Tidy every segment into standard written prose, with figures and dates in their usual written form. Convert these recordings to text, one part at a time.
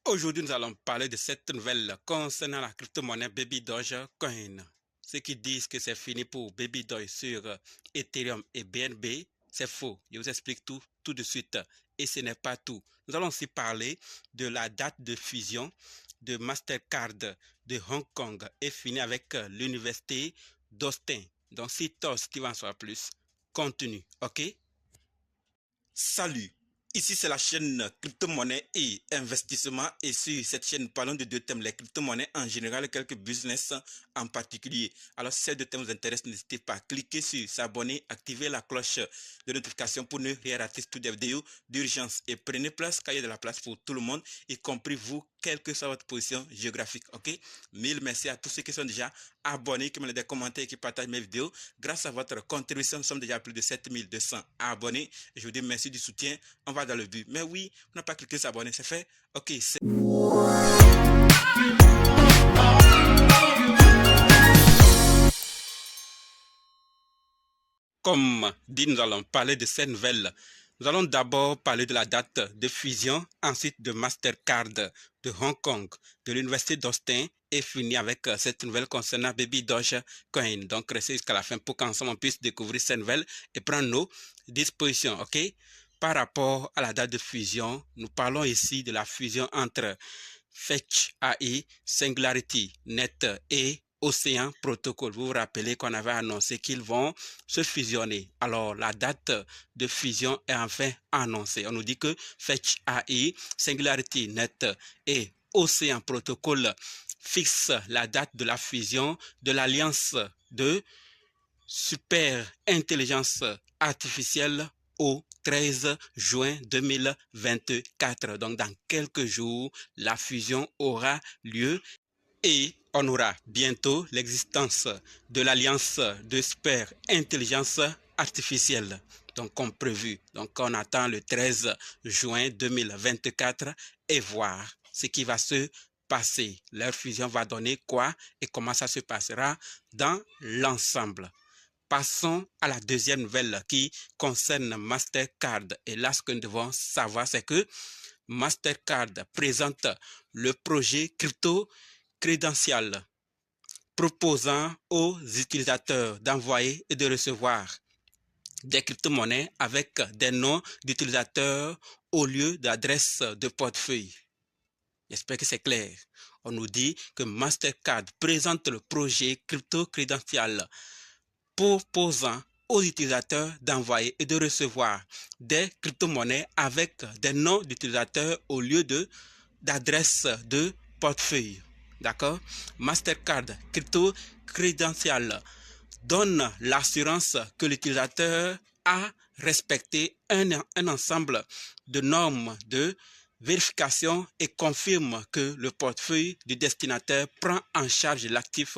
Aujourd'hui, nous allons parler de cette nouvelle concernant la crypto-monnaie Baby Dogecoin. Ceux qui disent que c'est fini pour Baby Doge sur Ethereum et BNB, c'est faux. Je vous explique tout de suite. Et ce n'est pas tout. Nous allons aussi parler de la date de fusion de Mastercard de Hong Kong et finir avec l'université d'Austin. Donc, si tu veux en savoir plus, continue, ok? Salut, ici c'est la chaîne crypto-monnaie et investissement et sur cette chaîne parlons de deux thèmes, les crypto-monnaies en général et quelques business en particulier. Alors si ces deux thèmes vous intéressent, n'hésitez pas à cliquer sur s'abonner, activer la cloche de notification pour ne rien rater toutes les vidéos d'urgence et prenez place car il y a de la place pour tout le monde, y compris vous, quelle que soit votre position géographique, ok? Mille merci à tous ceux qui sont déjà abonnés, qui me des commentaires et qui partagent mes vidéos. Grâce à votre contribution, nous sommes déjà à plus de 7200 abonnés. Je vous dis merci du soutien. On va dans le but. Mais oui, on n'a pas cliqué sur s'abonner, c'est fait. Ok, c'est... Comme dit, nous allons parler de cette nouvelle. Nous allons d'abord parler de la date de fusion, ensuite de Mastercard de Hong Kong, de l'université d'Austin et finir avec cette nouvelle concernant Baby Dogecoin. Donc, restez jusqu'à la fin pour qu'ensemble on puisse découvrir cette nouvelle et prendre nos dispositions, ok? Par rapport à la date de fusion, nous parlons ici de la fusion entre Fetch AI, Singularity Net et Océan Protocol. Vous vous rappelez qu'on avait annoncé qu'ils vont se fusionner. Alors, la date de fusion est enfin annoncée. On nous dit que Fetch AI, Singularity Net et Océan Protocol fixent la date de la fusion de l'alliance de super intelligence artificielle au 13 juin 2024. Donc, dans quelques jours, la fusion aura lieu et on aura bientôt l'existence de l'Alliance de super intelligence artificielle. Donc, comme prévu. Donc, on attend le 13 juin 2024 et voir ce qui va se passer. Leur fusion va donner quoi et comment ça se passera dans l'ensemble. Passons à la deuxième nouvelle qui concerne Mastercard. Et là, ce que nous devons savoir, c'est que Mastercard présente le projet crypto crédential proposant aux utilisateurs d'envoyer et de recevoir des crypto-monnaies avec des noms d'utilisateurs au lieu d'adresse de portefeuille. J'espère que c'est clair. On nous dit que Mastercard présente le projet crypto-crédential proposant aux utilisateurs d'envoyer et de recevoir des crypto-monnaies avec des noms d'utilisateurs au lieu d'adresse de portefeuille. D'accord? Mastercard Crypto Credential donne l'assurance que l'utilisateur a respecté un ensemble de normes de vérification et confirme que le portefeuille du destinataire prend en charge l'actif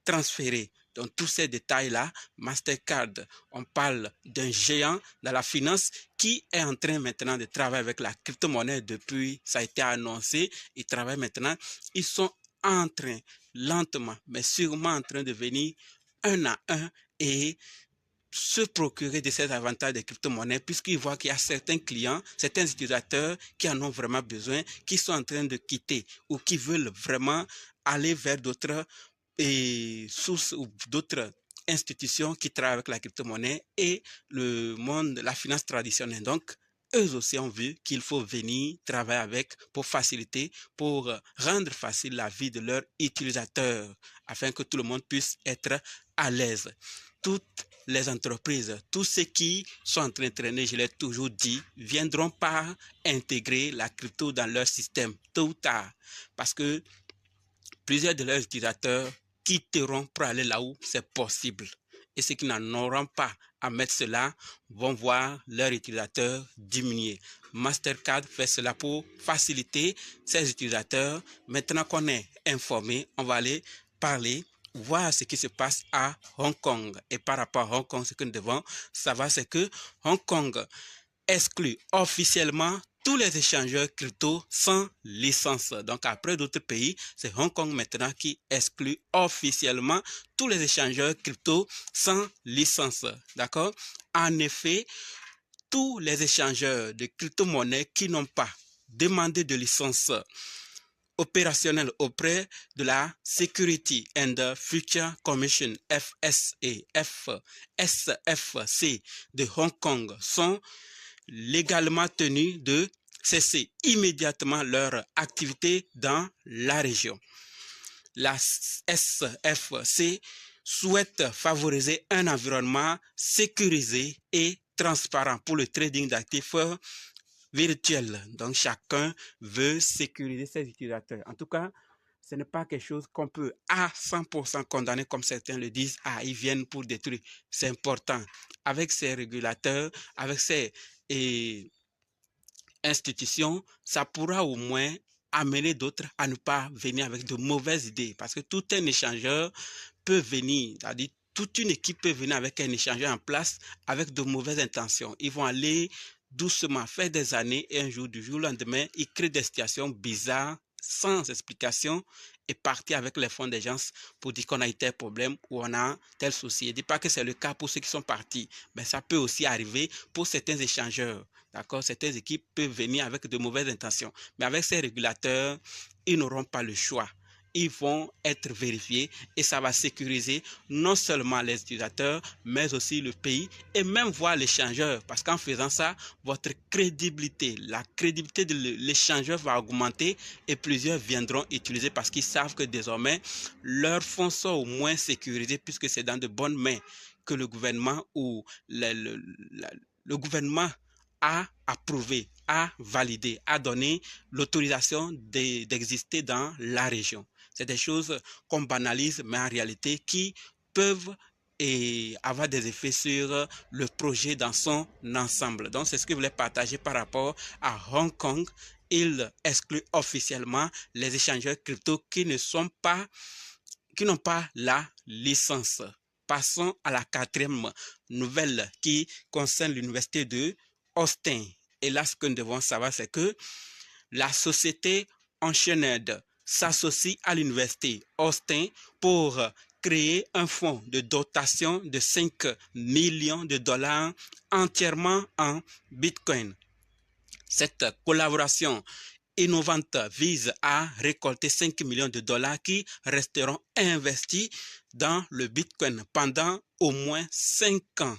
transféré. Donc, tous ces détails-là, Mastercard, on parle d'un géant dans la finance qui est en train maintenant de travailler avec la crypto-monnaie depuis, ça a été annoncé, ils travaillent maintenant, ils sont en train, lentement, mais sûrement en train de venir un à un et se procurer de ces avantages des crypto-monnaies puisqu'ils voient qu'il y a certains clients, certains utilisateurs qui en ont vraiment besoin, qui sont en train de quitter ou qui veulent vraiment aller vers d'autres sources ou d'autres institutions qui travaillent avec la crypto-monnaie et le monde, la finance traditionnelle. Donc, eux aussi ont vu qu'il faut venir travailler avec pour faciliter, pour rendre facile la vie de leurs utilisateurs afin que tout le monde puisse être à l'aise. Toutes les entreprises, tous ceux qui sont en train de traîner, je l'ai toujours dit, viendront par intégrer la crypto dans leur système tôt ou tard parce que plusieurs de leurs utilisateurs quitteront pour aller là où c'est possible. Et ceux qui n'en auront pas à mettre cela vont voir leurs utilisateurs diminuer. Mastercard fait cela pour faciliter ses utilisateurs. Maintenant qu'on est informé, on va aller parler, voir ce qui se passe à Hong Kong. Et par rapport à Hong Kong, ce que nous devons savoir, c'est que Hong Kong exclut officiellement tous les échangeurs crypto sans licence. Donc, après d'autres pays, c'est Hong Kong maintenant qui exclut officiellement tous les échangeurs crypto sans licence. D'accord? En effet, tous les échangeurs de crypto-monnaies qui n'ont pas demander de licence opérationnelle auprès de la Security and Future Commission SFC de Hong Kong sont légalement tenus de cesser immédiatement leur activité dans la région. La SFC souhaite favoriser un environnement sécurisé et transparent pour le trading d'actifs virtuels. Donc, chacun veut sécuriser ses utilisateurs. En tout cas, ce n'est pas quelque chose qu'on peut à 100% condamner comme certains le disent. Ah, ils viennent pour détruire. C'est important. Avec ces régulateurs, avec ces institutions, ça pourra au moins amener d'autres à ne pas venir avec de mauvaises idées. Parce que tout un échangeur peut venir, c'est-à-dire toute une équipe peut venir avec un échangeur en place avec de mauvaises intentions. Ils vont aller doucement, faire des années et un jour, du jour au lendemain, ils créent des situations bizarres, sans explication, et partir avec les fonds d'agences pour dire qu'on a eu tel problème ou on a tel souci. Je ne dis pas que c'est le cas pour ceux qui sont partis, mais ça peut aussi arriver pour certains échangeurs. D'accord? Certaines équipes peuvent venir avec de mauvaises intentions. Mais avec ces régulateurs, ils n'auront pas le choix. Ils vont être vérifiés et ça va sécuriser non seulement les utilisateurs, mais aussi le pays et même voir l'échangeur. Parce qu'en faisant ça, votre crédibilité, la crédibilité de l'échangeur va augmenter et plusieurs viendront utiliser parce qu'ils savent que désormais, leurs fonds sont au moins sécurisés puisque c'est dans de bonnes mains que le gouvernement ou le gouvernement a approuvé, a validé, a donné l'autorisation d'exister dans la région. C'est des choses qu'on banalise, mais en réalité qui peuvent avoir des effets sur le projet dans son ensemble. Donc, c'est ce que je voulais partager par rapport à Hong Kong. Il exclut officiellement les échangeurs crypto qui n'ont pas la licence. Passons à la quatrième nouvelle qui concerne l'université de Austin. Et là, ce que nous devons savoir, c'est que la société Enchaîned s'associe à l'université Austin pour créer un fonds de dotation de 5 millions de dollars entièrement en Bitcoin. Cette collaboration innovante vise à récolter 5 millions de dollars qui resteront investis dans le Bitcoin pendant au moins 5 ans.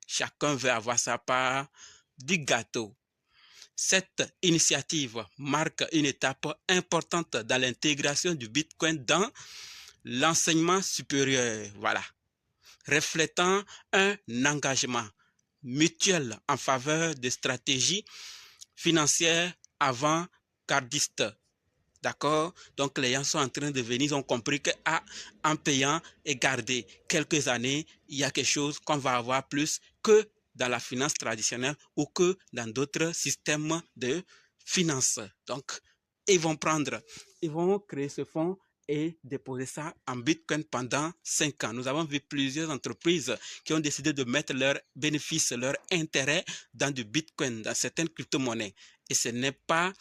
Chacun veut avoir sa part du gâteau. Cette initiative marque une étape importante dans l'intégration du Bitcoin dans l'enseignement supérieur, voilà, reflétant un engagement mutuel en faveur de stratégies financières avant-gardistes. D'accord? Donc les gens sont en train de venir, ils ont compris qu'en payant et garder quelques années, il y a quelque chose qu'on va avoir plus que dans la finance traditionnelle ou que dans d'autres systèmes de finance. Donc, ils vont créer ce fonds et déposer ça en Bitcoin pendant 5 ans. Nous avons vu plusieurs entreprises qui ont décidé de mettre leurs bénéfices, leurs intérêts dans du Bitcoin, dans certaines crypto-monnaies. Et ce n'est pas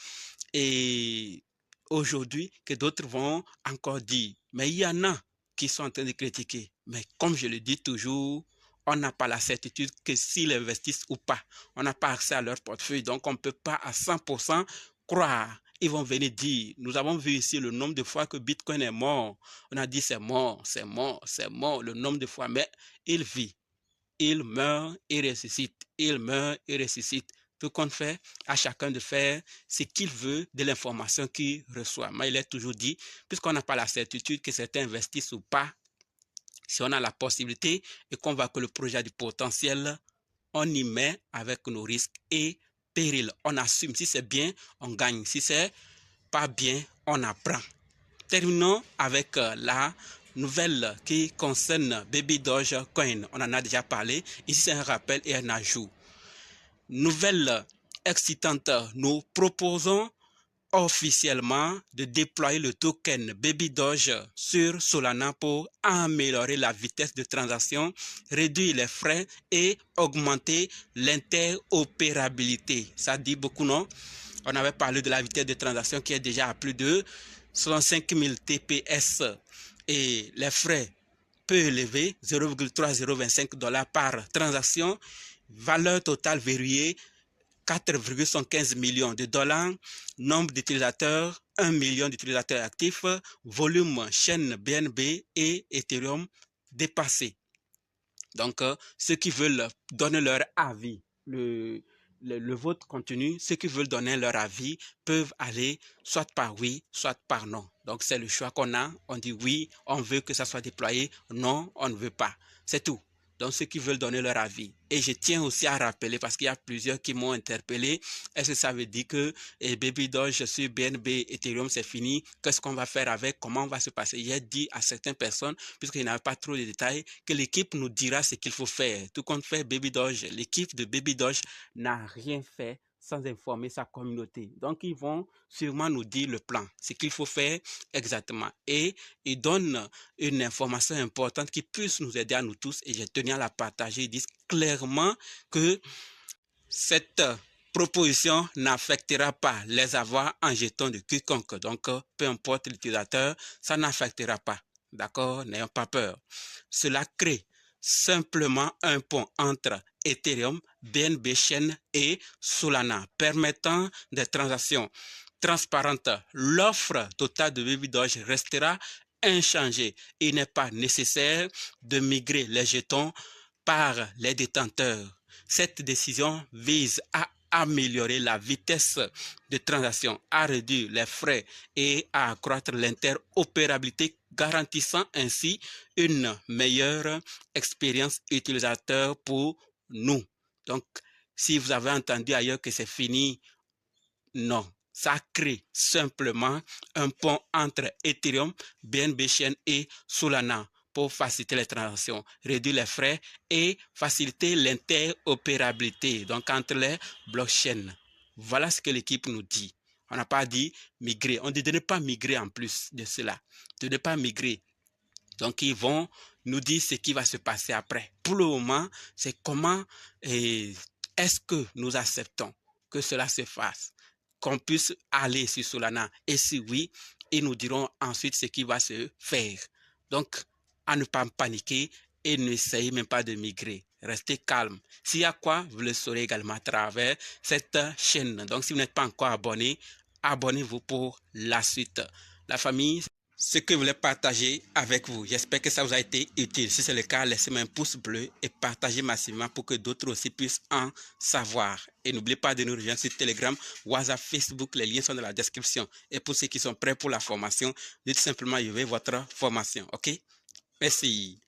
aujourd'hui que d'autres vont encore dire, mais il y en a qui sont en train de critiquer. Mais comme je le dis toujours, on n'a pas la certitude que s'ils investissent ou pas. On n'a pas accès à leur portefeuille, donc on ne peut pas à 100% croire. Ils vont venir dire, nous avons vu ici le nombre de fois que Bitcoin est mort. On a dit c'est mort, c'est mort, c'est mort, le nombre de fois, mais il vit. Il meurt, il ressuscite, il meurt, il ressuscite. Tout compte fait à chacun de faire ce qu'il veut de l'information qu'il reçoit. Mais il est toujours dit, puisqu'on n'a pas la certitude que certains investissent ou pas, si on a la possibilité et qu'on voit que le projet a du potentiel, on y met avec nos risques et périls. On assume. Si c'est bien, on gagne. Si c'est pas bien, on apprend. Terminons avec la nouvelle qui concerne Baby Dogecoin. On en a déjà parlé. Ici, c'est un rappel et un ajout. Nouvelle excitante. Nous proposons officiellement de déployer le token Baby Doge sur Solana pour améliorer la vitesse de transaction, réduire les frais et augmenter l'interopérabilité. Ça dit beaucoup, non? On avait parlé de la vitesse de transaction qui est déjà à plus de 65 000 TPS et les frais peu élevés, 0,3025 $ par transaction, valeur totale verrouillée 4,75 millions de dollars, nombre d'utilisateurs, 1 million d'utilisateurs actifs, volume chaîne BNB et Ethereum dépassé. Donc, ceux qui veulent donner leur avis, le vote continue, ceux qui veulent donner leur avis peuvent aller soit par oui, soit par non. Donc, c'est le choix qu'on a. On dit oui, on veut que ça soit déployé. Non, on ne veut pas. C'est tout. Donc, ceux qui veulent donner leur avis. Et je tiens aussi à rappeler, parce qu'il y a plusieurs qui m'ont interpellé, est-ce que ça veut dire que Baby Doge sur BNB, Ethereum, c'est fini? Qu'est-ce qu'on va faire avec? Comment on va se passer? J'ai dit à certaines personnes, puisqu'il n'y avait pas trop de détails, que l'équipe nous dira ce qu'il faut faire. Tout compte fait, Baby Doge, l'équipe de Baby Doge n'a rien fait sans informer sa communauté. Donc, ils vont sûrement nous dire le plan, ce qu'il faut faire exactement. Et ils donnent une information importante qui puisse nous aider à nous tous, et j'ai tenu à la partager. Ils disent clairement que cette proposition n'affectera pas les avoirs en jetons de quiconque. Donc, peu importe l'utilisateur, ça n'affectera pas. D'accord? N'ayons pas peur. Cela crée simplement un pont entre Ethereum, BNB Chain et Solana, permettant des transactions transparentes. L'offre totale de Baby Doge restera inchangée. Il n'est pas nécessaire de migrer les jetons par les détenteurs. Cette décision vise à améliorer la vitesse de transaction, à réduire les frais et à accroître l'interopérabilité, garantissant ainsi une meilleure expérience utilisateur pour nous. Donc, si vous avez entendu ailleurs que c'est fini, non. Ça crée simplement un pont entre Ethereum, BNB Chain et Solana pour faciliter les transactions, réduire les frais et faciliter l'interopérabilité donc entre les blockchains. Voilà ce que l'équipe nous dit. On n'a pas dit migrer. On dit de ne pas migrer en plus de cela. De ne pas migrer. Donc, ils vont nous dire ce qui va se passer après. Pour le moment, c'est comment est-ce que nous acceptons que cela se fasse, qu'on puisse aller sur Solana. Et si oui, ils nous diront ensuite ce qui va se faire. Donc, à ne pas paniquer et n'essayez même pas de migrer. Restez calme. S'il y a quoi, vous le saurez également à travers cette chaîne. Donc, si vous n'êtes pas encore abonné, abonnez-vous pour la suite. La famille, ce que je voulais partager avec vous. J'espère que ça vous a été utile. Si c'est le cas, laissez-moi un pouce bleu et partagez massivement pour que d'autres aussi puissent en savoir. Et n'oubliez pas de nous rejoindre sur Telegram, WhatsApp, Facebook. Les liens sont dans la description. Et pour ceux qui sont prêts pour la formation, dites simplement « Je veux votre formation ». OK? Merci.